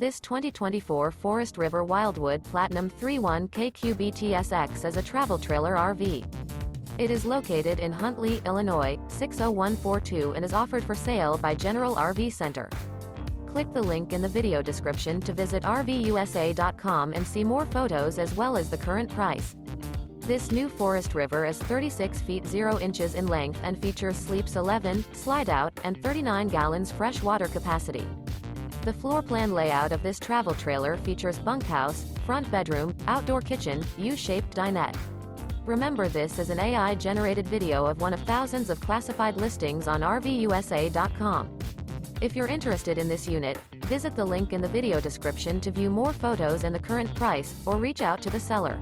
This 2024 Forest River Wildwood Platinum 3.1 KQBTSX is a travel trailer RV. It is located in Huntley, Illinois, 60142 and is offered for sale by General RV Center. Click the link in the video description to visit RVUSA.com and see more photos as well as the current price. This new Forest River is 36 feet 0 inches in length and features sleeps 11, Slideout, and 39 gallons fresh water capacity. The floor plan layout of this travel trailer features bunkhouse, front bedroom, outdoor kitchen, U-shaped dinette. Remember, this is an AI-generated video of one of thousands of classified listings on RVUSA.com. If you're interested in this unit, visit the link in the video description to view more photos and the current price, or reach out to the seller.